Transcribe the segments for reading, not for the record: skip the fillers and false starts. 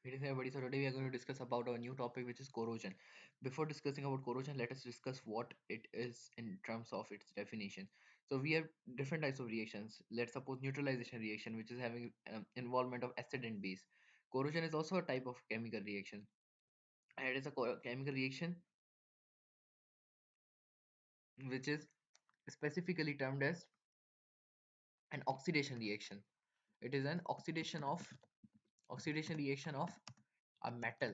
It is everybody. So today we are going to discuss about our new topic, which is corrosion. Before discussing about corrosion, let us discuss what it is in terms of its definition. So we have different types of reactions. Let's suppose neutralization reaction, which is having involvement of acid and base. Corrosion is also a type of chemical reaction, and it is a chemical reaction which is specifically termed as an oxidation reaction. It is an oxidation reaction of a metal.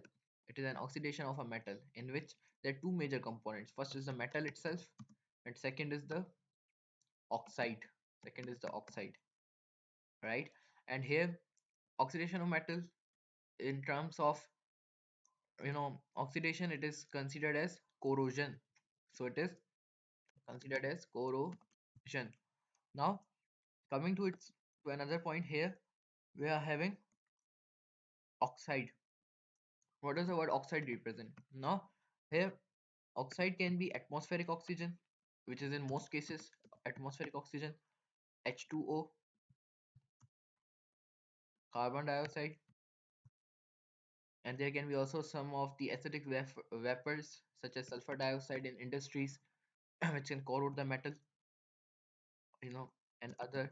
It is an oxidation of a metal in which there are two major components. First is the metal itself, and second is the oxide. Second is the oxide, right? And here, oxidation of metal in terms of oxidation, it is considered as corrosion. So it is considered as corrosion. Now, coming to another point here, we are having oxide. What does the word oxide represent? Now, here oxide can be atmospheric oxygen, which is in most cases atmospheric oxygen, H2O, carbon dioxide, and there can be also some of the acidic vapors such as sulfur dioxide in industries which can corrode the metal, you know, and other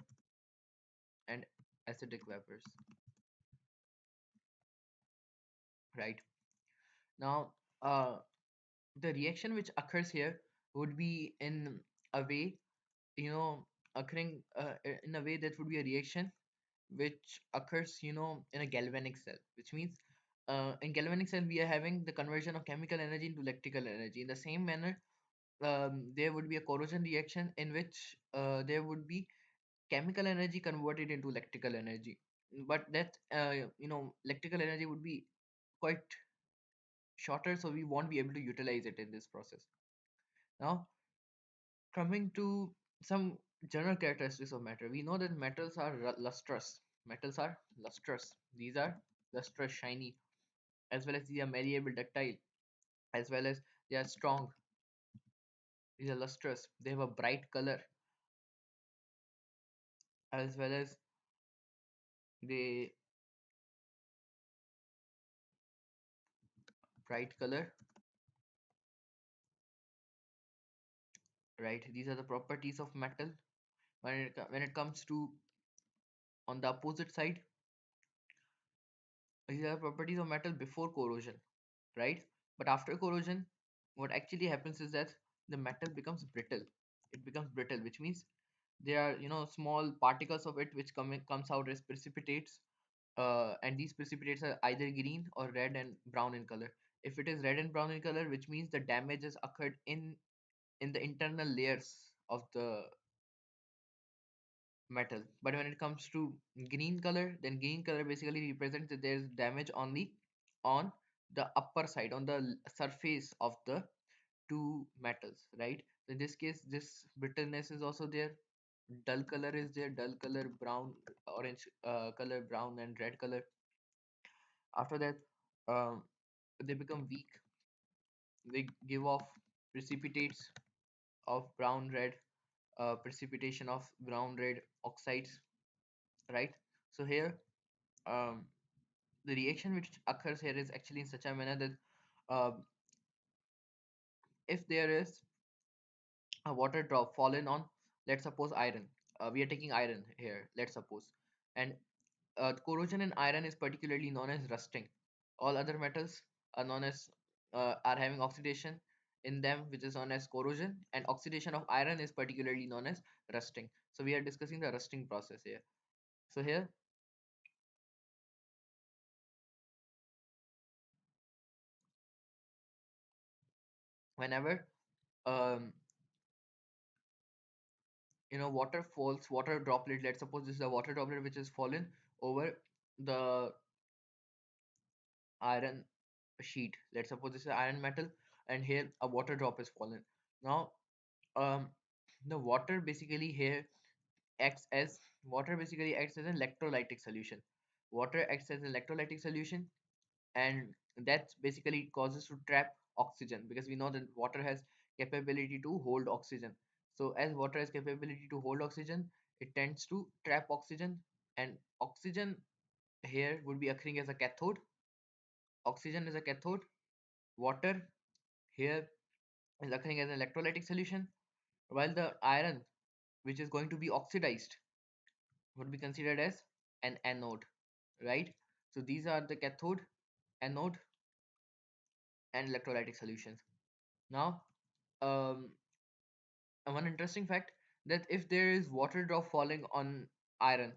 and acidic vapors, right? Now, the reaction which occurs here would be in a way, you know, occurring in a way that would be a reaction which occurs in a galvanic cell, which means in galvanic cell we are having the conversion of chemical energy into electrical energy. In the same manner, there would be a corrosion reaction in which there would be chemical energy converted into electrical energy, but that electrical energy would be quite shorter, so we won't be able to utilize it in this process. Now, coming to some general characteristics of matter, we know that metals are lustrous. Metals are lustrous. These are lustrous, shiny, as well as they are malleable, ductile, as well as they are strong. These are lustrous. They have a bright color, as well as they bright color. Right. These are the properties of metal. When it comes to on the opposite side, these are properties of metal before corrosion, right? But after corrosion, what actually happens is that the metal becomes brittle. It becomes brittle, which means there are small particles of it which comes out as precipitates, and these precipitates are either green or red and brown in color. If it is red and brown in color, which means the damage has occurred in the internal layers of the metal. But when it comes to green color, then green color basically represents that there is damage only on the upper side, on the surface of the two metals, right? So in this case, this brittleness is also there. Dull color is there, dull color, brown, orange color, brown, and red color. After that, um, they become weak. They give off precipitates of brown red, precipitation of brown red oxides, right? So here, um, the reaction which occurs here is actually in such a manner that uh, if there is a water drop fallen on, let's suppose iron, we are taking iron here, let's suppose, and corrosion in iron is particularly known as rusting. All other metals are known as are having oxidation in them, which is known as corrosion, and oxidation of iron is particularly known as rusting. So we are discussing the rusting process here. So here, whenever um, water falls, water droplet, let's suppose this is a water droplet which is fallen over the iron sheet. Let's suppose this is iron metal, and here a water drop is fallen. Now, um the water basically here acts as water basically acts as an electrolytic solution. Water acts as an electrolytic solution, and that basically causes to trap oxygen, because we know that water has capability to hold oxygen. So as water has capability to hold oxygen, it tends to trap oxygen, and oxygen here would be occurring as a cathode, oxygen is a cathode, water here is occurring as an electrolytic solution, while the iron, which is going to be oxidized, would be considered as an anode, right? So these are the cathode, anode, and electrolytic solutions. Now, um, one interesting fact, that if there is water drop falling on iron,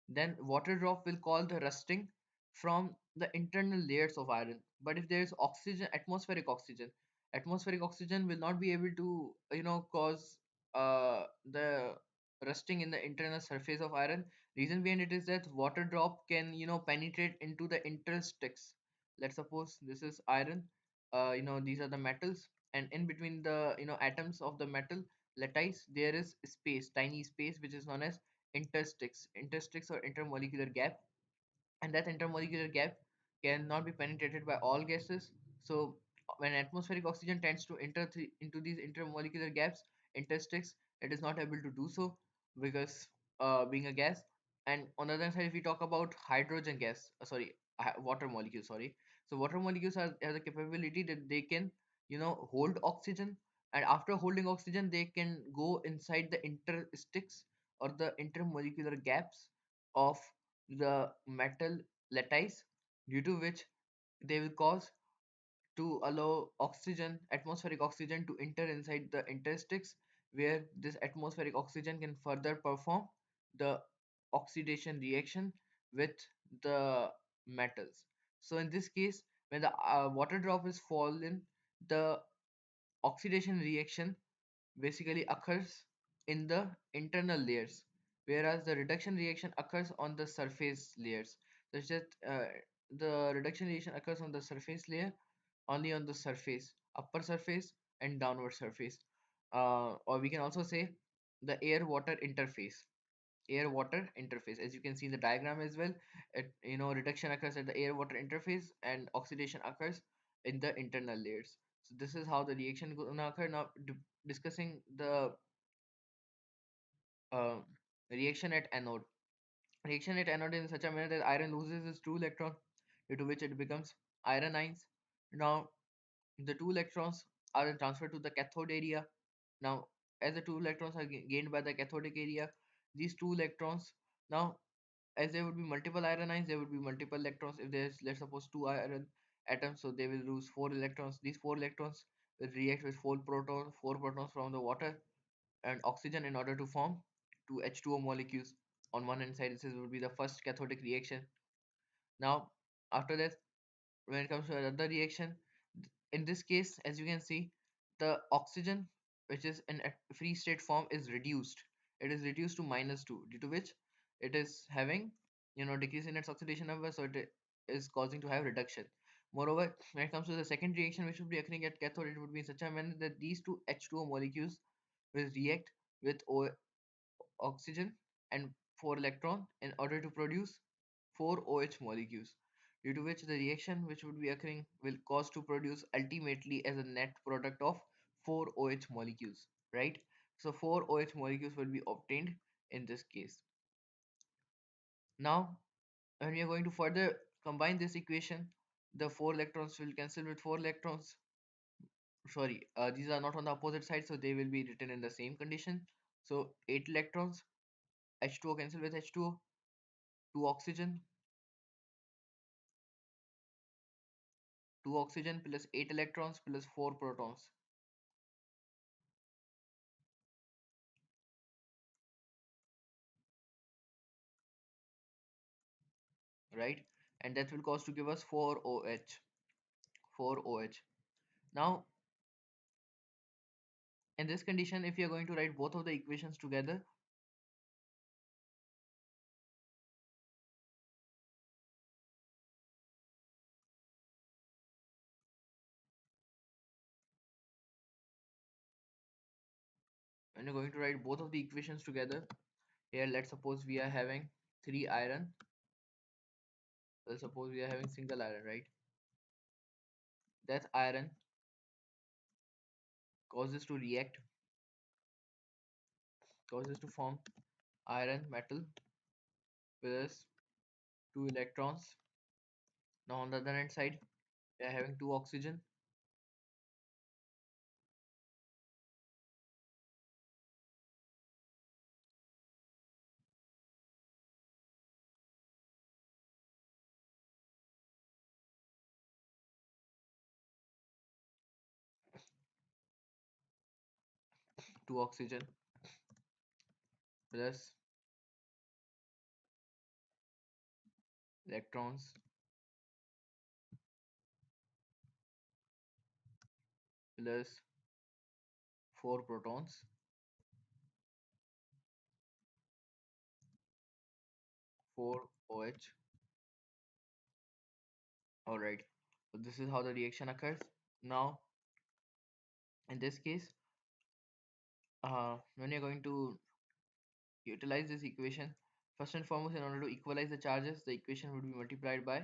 then water drop will cause the rusting from the internal layers of iron. But if there is oxygen, atmospheric oxygen will not be able to cause the rusting in the internal surface of iron. Reason behind it is that water drop can penetrate into the interstices. Let's suppose this is iron, these are the metals, and in between the atoms of the metal lattice there is space, tiny space, which is known as interstices or intermolecular gap, and that intermolecular gap cannot be penetrated by all gases. So when atmospheric oxygen tends to enter into these intermolecular gaps, interstices, it is not able to do so because being a gas. And on the other side, if we talk about hydrogen gas, water molecules, sorry. So water molecules have the capability that they can hold oxygen, and after holding oxygen they can go inside the interstices or the intermolecular gaps of the metal lattice, due to which they will cause to allow oxygen, atmospheric oxygen, to enter inside the interstices, where this atmospheric oxygen can further perform the oxidation reaction with the metals. So in this case, when the water drop is fallen, the oxidation reaction basically occurs in the internal layers, whereas the reduction reaction occurs on the surface layers. Such that the reduction reaction occurs on the surface layer, only on the surface, upper surface and downward surface. Or we can also say the air-water interface. Air-water interface, as you can see in the diagram as well, reduction occurs at the air-water interface and oxidation occurs in the internal layers. So this is how the reaction gonna occur. Now discussing the uh, reaction at anode. Reaction at anode is in such a manner that iron loses its two electron, due to which it becomes iron ions. Now the two electrons are then transferred to the cathode area. Now as the two electrons are gained by the cathodic area, these two electrons, now as there would be multiple iron ions, there would be multiple electrons. If there's, let's suppose, two iron atoms, so they will lose four electrons. These four electrons will react with four protons from the water and oxygen in order to form two H2O molecules. On one hand side, this would be the first cathodic reaction. Now after that, when it comes to another reaction, in this case, as you can see, the oxygen, which is in a free state form, is reduced. It is reduced to -2, due to which it is having decrease in its oxidation number, so it is causing to have reduction. Moreover, when it comes to the second reaction which would be occurring at cathode, it would be in such a manner that these two H2O molecules will react with oxygen and 4 electron in order to produce 4 OH molecules, due to which the reaction which would be occurring will cause to produce ultimately as a net product of 4 OH molecules, right? So 4 OH molecules will be obtained in this case. Now when we are going to further combine this equation, the 4 electrons will cancel with 4 electrons. Sorry, these are not on the opposite side, so they will be written in the same condition. So 8 electrons, H2O cancel with H2O, 2 oxygen, 2 oxygen plus 8 electrons plus 4 protons, right? And that will cause to give us 4 OH. 4 OH. Now in this condition, if you are going to write both of the equations together, when you're going to write both of the equations together, here let's suppose we are having 3 iron. Let's suppose we are having single iron, right? That iron causes to react, causes to form iron metal plus 2 electrons. Now on the other hand side, we are having two oxygen, two oxygen plus electrons plus four protons, four OH. All right. So this is how the reaction occurs. Now, in this case, when you're going to utilize this equation, first and foremost, in order to equalize the charges, the equation would be multiplied by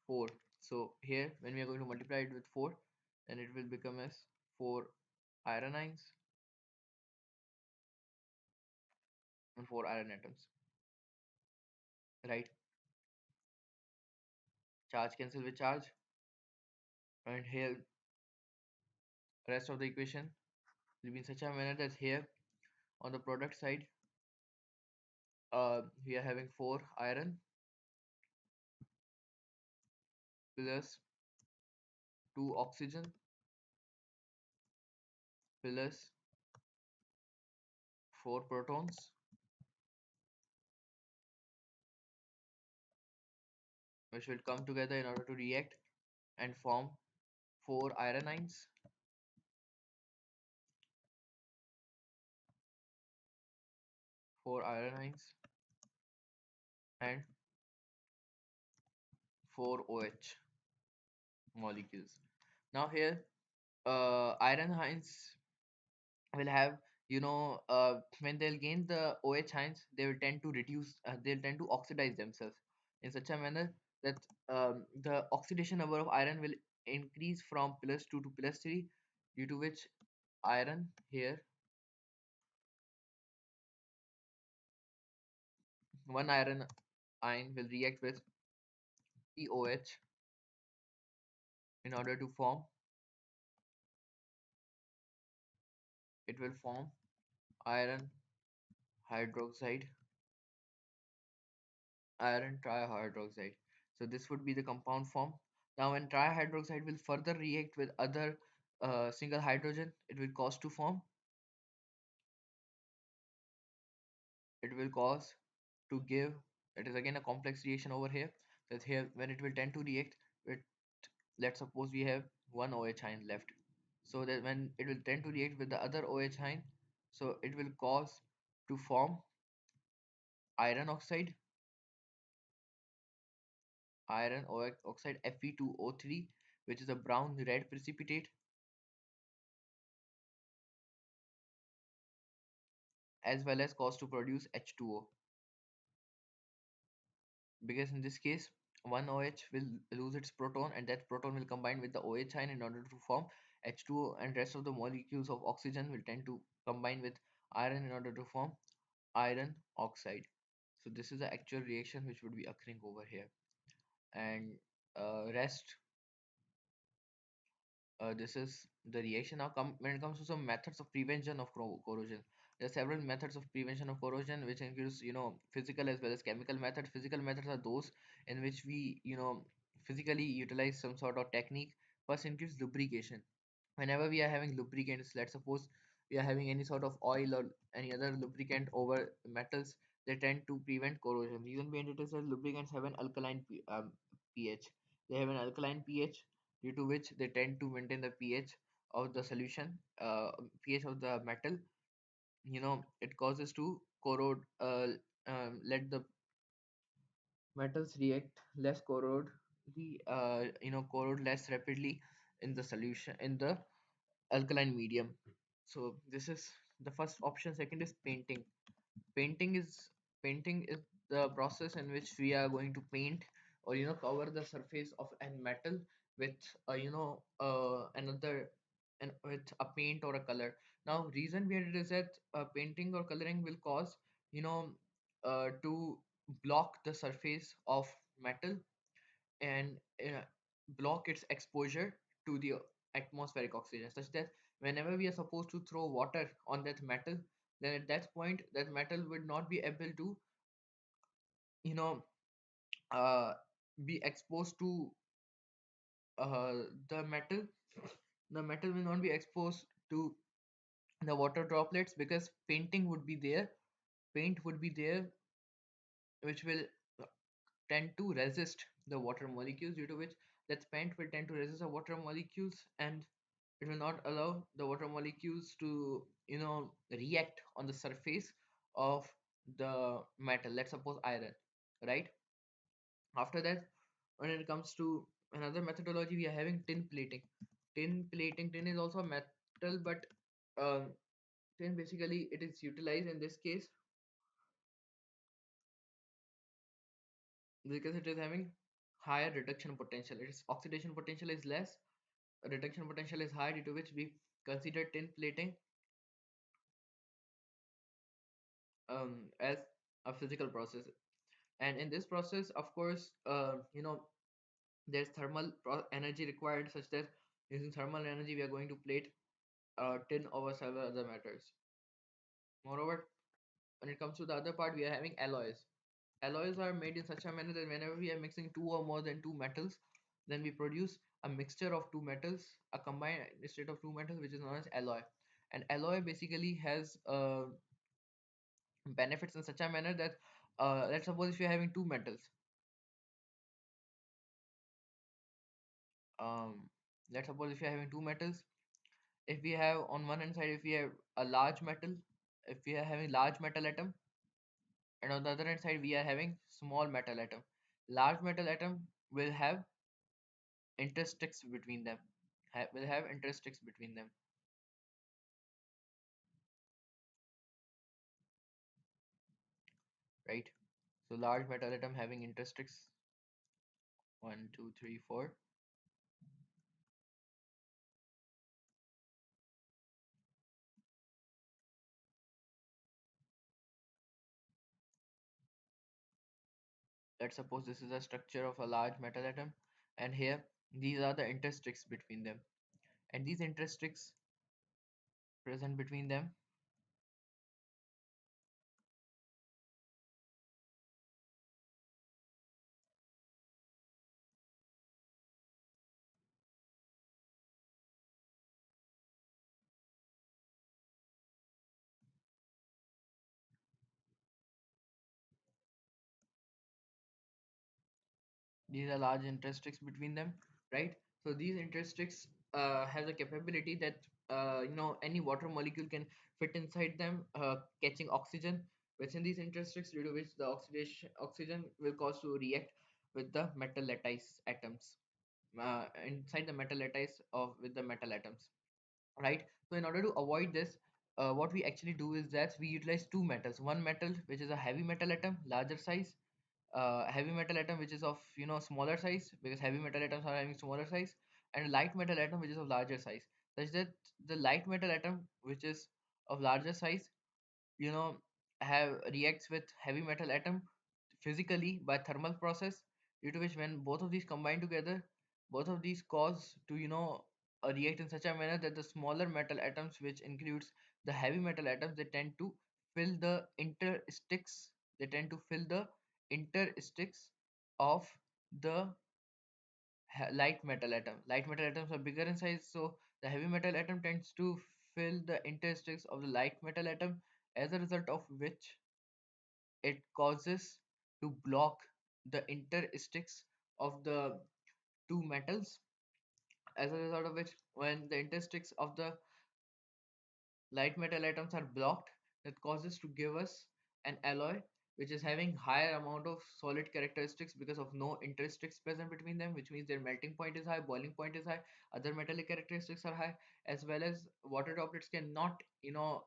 4. So here, when we are going to multiply it with 4, then it will become as 4 iron ions and 4 iron atoms. Right? Charge cancel with charge, and here rest of the equation will be in such a manner that here on the product side, we are having 4 iron plus 2 oxygen plus 4 protons, which will come together in order to react and form 4 iron ions, 4 iron ions and 4 OH molecules. Now here, iron ions will have, when they'll gain the OH ions, they will tend to reduce, they'll tend to oxidize themselves in such a manner that the oxidation number of iron will increase from +2 to +3, due to which iron here, one iron ion will react with POH in order to form, it will form iron hydroxide, iron trihydroxide. So this would be the compound form. Now when trihydroxide will further react with other single hydrogen, it will cause to form, it will cause to give, it is again a complex reaction over here, that here when it will tend to react with, let's suppose we have one OH ion left, so that when it will tend to react with the other OH ion, so it will cause to form iron oxide, iron oxide Fe2O3, which is a brown red precipitate, as well as cause to produce H2O, because in this case one OH will lose its proton, and that proton will combine with the OH ion in order to form H2O, and rest of the molecules of oxygen will tend to combine with iron in order to form iron oxide. So this is the actual reaction which would be occurring over here. And rest, this is the reaction. Now when it comes to some methods of prevention of corrosion, there are several methods of prevention of corrosion, which includes, physical as well as chemical methods. Physical methods are those in which we, physically utilize some sort of technique. First includes lubrication. Whenever we are having lubricants, let's suppose we are having any sort of oil or any other lubricant over metals, they tend to prevent corrosion. Reason behind it is that lubricants have an alkaline pH. They have an alkaline pH, due to which they tend to maintain the pH of the solution, pH of the metal. It causes to corrode, let the metals react less corrode, corrode less rapidly in the solution, in the alkaline medium. So this is the first option. Second is painting. Painting is painting is the process in which we are going to paint, or cover the surface of a metal with, another, and with a paint or a color. Now reason behind it is that painting or coloring will cause, you know to block the surface of metal, and block its exposure to the atmospheric oxygen, such that whenever we are supposed to throw water on that metal, then at that point that metal would not be able to, you know, uh, be exposed to the metal. The metal will not be exposed to the water droplets, because paint would be there, which will tend to resist the water molecules, due to which that paint will tend to resist the water molecules, and it will not allow the water molecules to, react on the surface of the metal. Let's suppose iron, right? After that, when it comes to another methodology, we are having tin plating. Tin is also a metal, but um, tin basically it is utilized in this case because it is having higher reduction potential. Its oxidation potential is less, reduction potential is high, due to which we consider tin plating as a physical process. And in this process, of course, there's energy required, such that using thermal energy we are going to plate tin over several other matters. Moreover, when it comes to the other part, we are having alloys. Alloys are made in such a manner that whenever we are mixing two or more than two metals, then we produce a mixture of two metals, a combined state of two metals, which is known as alloy. And alloy basically has benefits in such a manner that, let's suppose if you're having two metals, um, let's suppose if you're having two metals, if we have on one hand side, if we have a large metal, if we are having large metal atom, and on the other hand side we are having small metal atom, large metal atom will have intersticks between them, will have intersticks between them, right? So large metal atom having intersticks, one, two, three, four. Let's suppose this is a structure of a large metal atom, and here these are the intersticks between them, and these intersticks present between them, these are large intersticks between them, right? So these intersticks have the capability that, any water molecule can fit inside them, catching oxygen within these intersticks, due to which the oxygen will cause to react with the metal lattice atoms, inside the metal lattice of with the metal atoms, right? So in order to avoid this, what we actually do is that we utilize two metals, one metal which is a heavy metal atom, larger size, heavy metal atom which is of, smaller size, because heavy metal atoms are having smaller size, and a light metal atom which is of larger size, such that the light metal atom which is of larger size, you know have reacts with heavy metal atom physically by thermal process, due to which when both of these combine together, both of these cause to, react in such a manner that the smaller metal atoms, which includes the heavy metal atoms, they tend to fill the intersticks, they tend to fill the intersticks of the light metal atom. Light metal atoms are bigger in size, so the heavy metal atom tends to fill the intersticks of the light metal atom, as a result of which it causes to block the intersticks of the two metals, as a result of which when the intersticks of the light metal atoms are blocked, that causes to give us an alloy which is having higher amount of solid characteristics because of no intersticks present between them, which means their melting point is high, boiling point is high, other metallic characteristics are high, as well as water droplets cannot,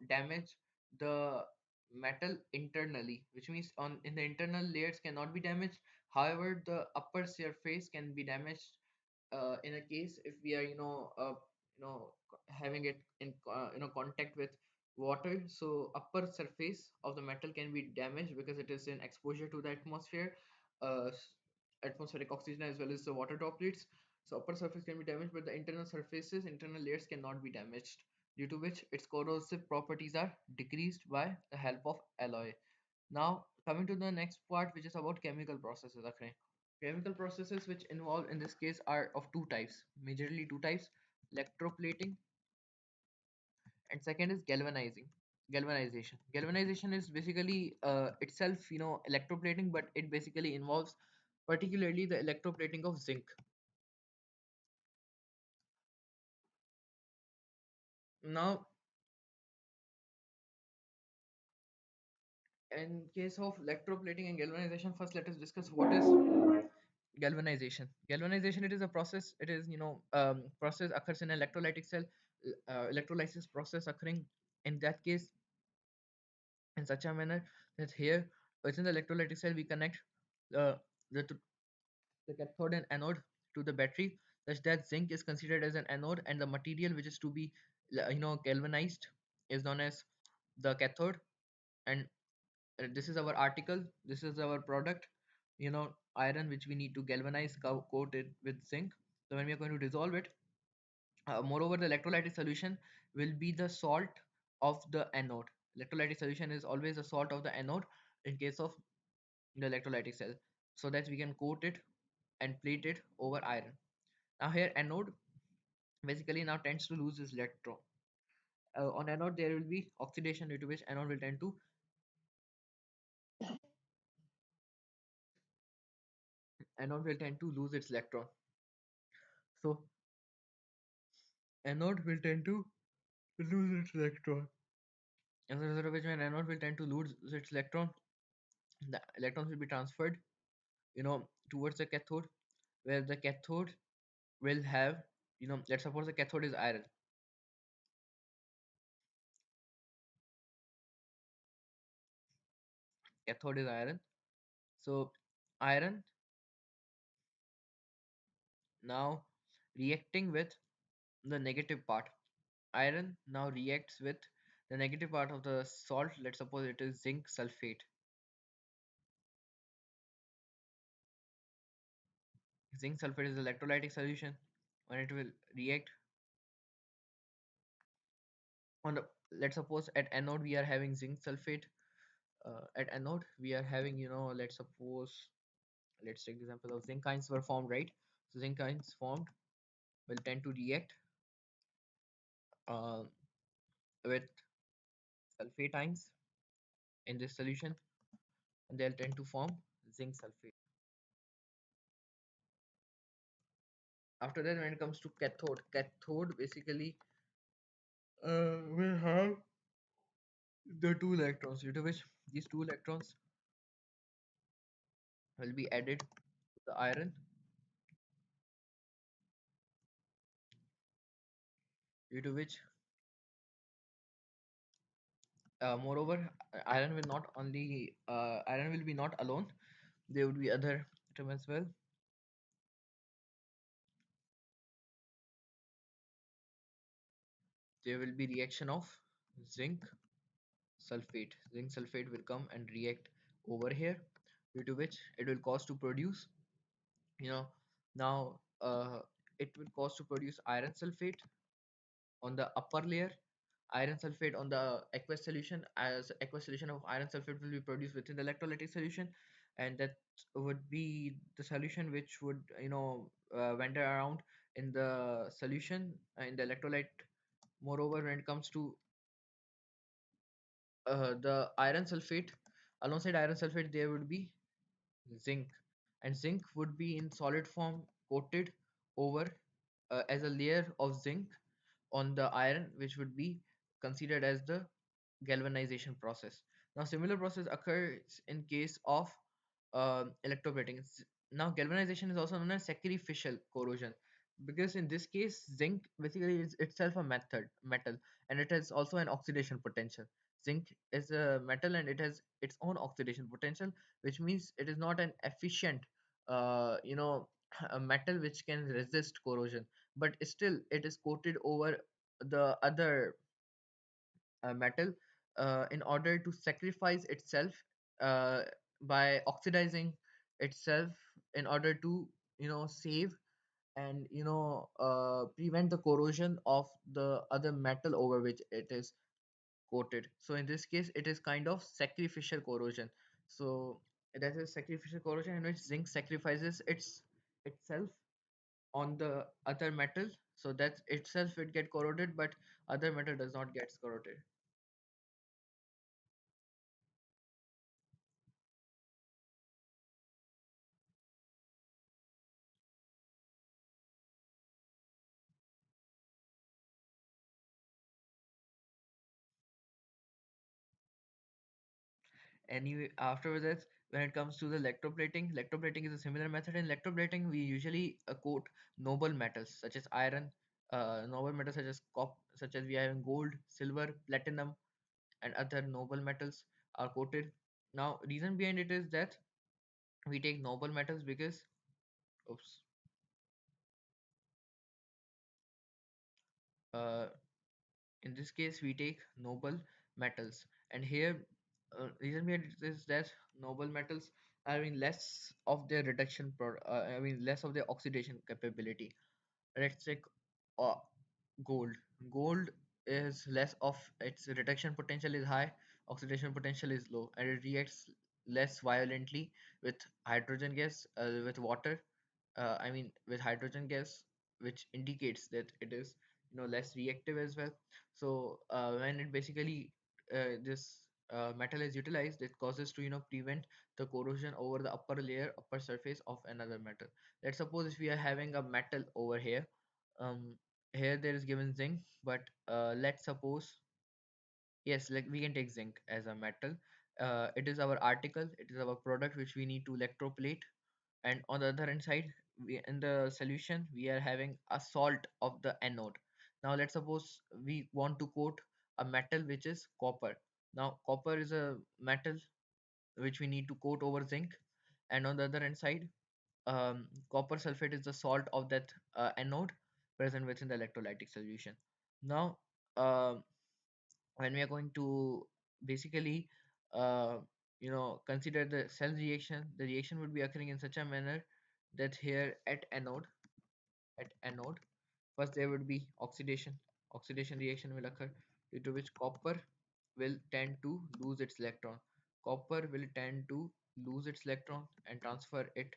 damage the metal internally, which means on in the internal layers cannot be damaged. However, the upper surface can be damaged, in a case if we are, having it in, contact with water. So upper surface of the metal can be damaged because it is in exposure to the atmosphere, uh, atmospheric oxygen as well as the water droplets. So upper surface can be damaged, but the internal surfaces, internal layers cannot be damaged, due to which its corrosive properties are decreased by the help of alloy. Now coming to the next part, which is about chemical processes. Okay. Chemical processes which involve in this case are of two types, majorly two types: electroplating, and second is galvanization. Galvanization is basically itself, electroplating, but it basically involves particularly the electroplating of zinc. Now in case of electroplating and galvanization, first let us discuss what is galvanization. Galvanization, it is a process, it is, process occurs in electrolytic cell, electrolysis process occurring in that case in such a manner that here within the electrolytic cell we connect uh, the the cathode and anode to the battery, such that zinc is considered as an anode, and the material which is to be galvanized is known as the cathode. And this is our article, this is our product, iron, which we need to galvanize, coat it with zinc. So when we are going to dissolve it, moreover the electrolytic solution will be the salt of the anode. Electrolytic solution is always the salt of the anode in case of the electrolytic cell, so that we can coat it and plate it over iron. Now here anode basically now tends to lose its electron. On anode there will be oxidation, due to which anode will tend to lose its electron. So anode will tend to lose its electron. As a result of which, when anode will tend to lose its electron, the electrons will be transferred, towards the cathode, where the cathode will have, let's suppose the cathode is iron. Cathode is iron. So iron now reacting with the negative part. Iron now reacts with the negative part of the salt. Let's suppose it is zinc sulfate. Zinc sulfate is electrolytic solution. When it will react on the, let's suppose at anode we are having zinc sulfate. At anode we are having, let's suppose, let's take the example of zinc ions were formed, right? So zinc ions formed will tend to react uh, with sulfate ions in this solution, and they'll tend to form zinc sulfate. After that, when it comes to cathode basically will have the two electrons, due to which these two electrons will be added to the iron, due to which moreover iron will not only iron will be not alone, there would be other atom as well. There will be reaction of zinc zinc sulfate will come and react over here, due to which it will cause to produce, you know now it will cause to produce iron sulfate on the upper layer, iron sulfate on the aqueous solution, as aqueous solution of iron sulfate will be produced within the electrolytic solution, and that would be the solution which would, wander around in the solution, in the electrolyte. Moreover, when it comes to the iron sulfate, alongside iron sulfate there would be zinc, and zinc would be in solid form coated over as a layer of zinc on the iron, which would be considered as the galvanization process. Now similar process occurs in case of electroplating. Now galvanization is also known as sacrificial corrosion, because in this case zinc basically is itself a metal, and it has also an oxidation potential. Zinc is a metal and it has its own oxidation potential, which means it is not an efficient a metal which can resist corrosion, but still it is coated over the other metal in order to sacrifice itself uh, by oxidizing itself, in order to, save and prevent the corrosion of the other metal over which it is coated. So in this case it is kind of sacrificial corrosion. So that is sacrificial corrosion in which zinc sacrifices itself on the other metal, so that itself it get corroded but other metal does not get corroded. Anyway, after that, when it comes to the electroplating is a similar method. In electroplating we usually coat noble metals such as iron, noble metals such as such as we have in gold, silver, platinum, and other noble metals are coated. Now reason behind it is that we take noble metals because, oops, uh, in this case we take noble metals, and here reason behind it is that noble metals are having less of their less of their oxidation capability. Let's take uh, gold. Gold is less of its reduction potential is high, oxidation potential is low, and it reacts less violently with hydrogen gas, with water. With hydrogen gas, which indicates that it is less reactive as well. So when it basically this metal is utilized, it causes to prevent the corrosion over the upper layer, upper surface of another metal. Let's suppose if we are having a metal over here. um Here there is given zinc, but let's suppose, yes, like we can take zinc as a metal. It is our article, it is our product which we need to electroplate, and on the other hand side, in the solution we are having a salt of the anode. Now let's suppose we want to coat a metal which is copper. Now copper is a metal which we need to coat over zinc, and on the other hand side, copper sulfate is the salt of that anode present within the electrolytic solution. Now um when we are going to basically uh, consider the cell reaction, the reaction would be occurring in such a manner that here at anode, first there would be oxidation reaction will occur, due to which copper will tend to lose its electron. Copper will tend to lose its electron and transfer it.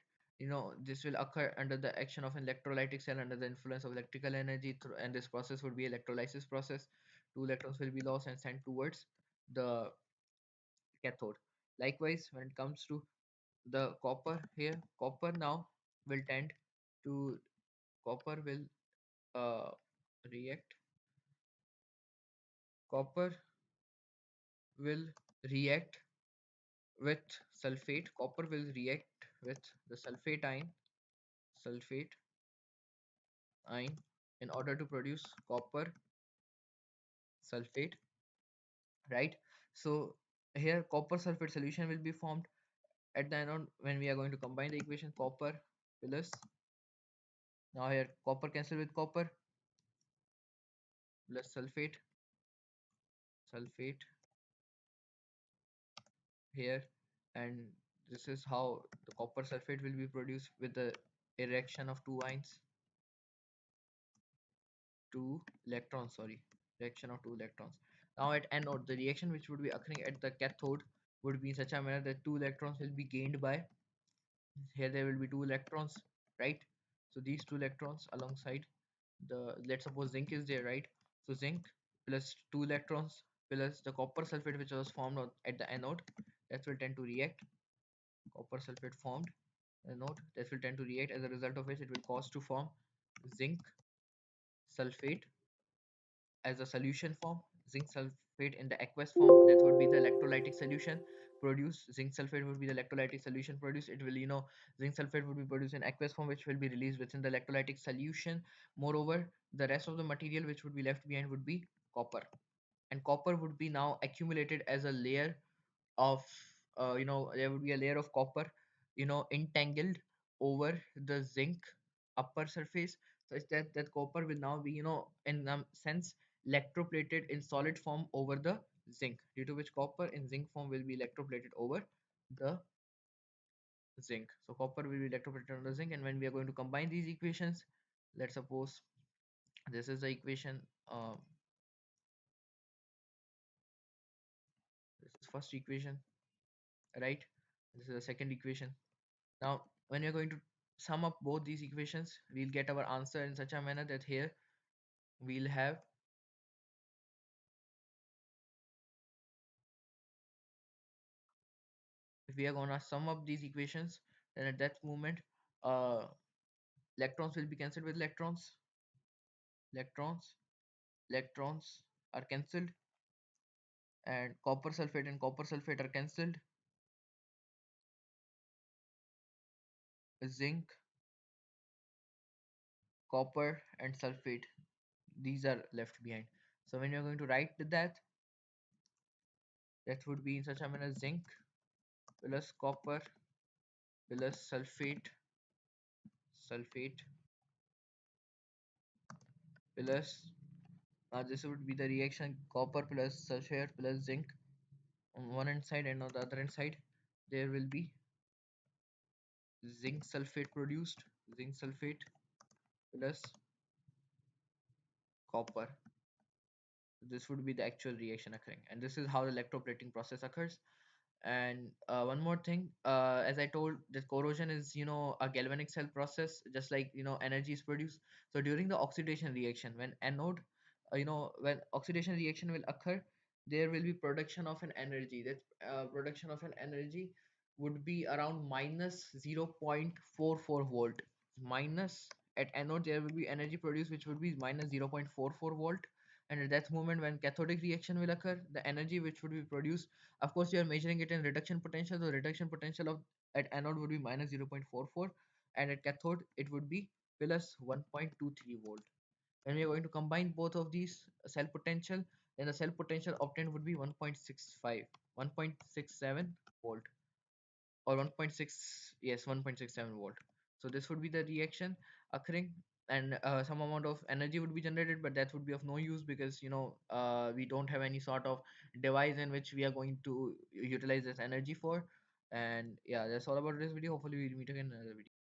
This will occur under the action of an electrolytic cell under the influence of electrical energy, and this process would be electrolysis process. Two electrons will be lost and sent towards the cathode. Likewise, when it comes to the copper here, will tend to copper will uh, react copper will react with sulfate. Copper will react with the sulfate ion in order to produce copper sulfate, right? So here copper sulfate solution will be formed at the anode when we are going to combine the equation copper plus, now here copper cancel with copper, plus sulfate here, and this is how the copper sulfate will be produced with the erection of two electrons, sorry, reaction of two electrons. Now at anode, the reaction which would be occurring at the cathode would be in such a manner that two electrons will be gained by, here there will be two electrons, right? So these two electrons alongside the, let's suppose zinc is there, right? So zinc plus two electrons plus the copper sulfate which was formed at the anode, that will tend to react. Copper sulfate formed anode, that will tend to react, as a result of which it will cause to form zinc sulfate as a solution form, zinc sulfate in the aqueous form, that would be the electrolytic solution produced. Zinc sulfate would be the electrolytic solution produced. It will, zinc sulfate would be produced in aqueous form, which will be released within the electrolytic solution. Moreover, the rest of the material which would be left behind would be copper, and copper would be now accumulated as a layer of, there would be a layer of copper, entangled over the zinc upper surface, such that that copper will now be, in a sense, electroplated in solid form over the zinc, due to which copper in zinc form will be electroplated over the zinc. So copper will be electroplated on the zinc, and when we are going to combine these equations, Let's suppose this is the equation. This is first equation, right? This is the second equation. Now when you're going to sum up both these equations, we'll get our answer in such a manner that here we'll have, if we are gonna sum up these equations, then at that moment uh electrons will be cancelled with electrons, electrons, electrons are cancelled, and copper sulfate are cancelled, zinc, copper and sulfate, these are left behind. So when you're going to write that, that would be in such a manner: zinc plus copper plus sulfate plus, this would be the reaction: copper plus sulfate plus zinc on one hand side, and on the other hand side there will be zinc sulfate produced, zinc sulfate plus copper. This would be the actual reaction occurring, and this is how the electroplating process occurs. And one more thing, as I told, that corrosion is, a galvanic cell process, just like, energy is produced. So during the oxidation reaction, when anode, when oxidation reaction will occur, there will be production of an energy. That production of an energy would be around minus 0.44 volt. Minus, at anode there will be energy produced which would be minus 0.44 volt. And at that moment, when cathodic reaction will occur, the energy which would be produced, of course you are measuring it in reduction potential, so reduction potential of at anode would be minus 0.44, and at cathode it would be plus 1.23 volt. When we are going to combine both of these cell potential, then the cell potential obtained would be 1.65, 1.67 volt, or 1.6, yes, 1.67 volt. So this would be the reaction occurring, and some amount of energy would be generated, but that would be of no use because, we don't have any sort of device in which we are going to utilize this energy for. And yeah, that's all about this video. Hopefully we'll meet again in another video.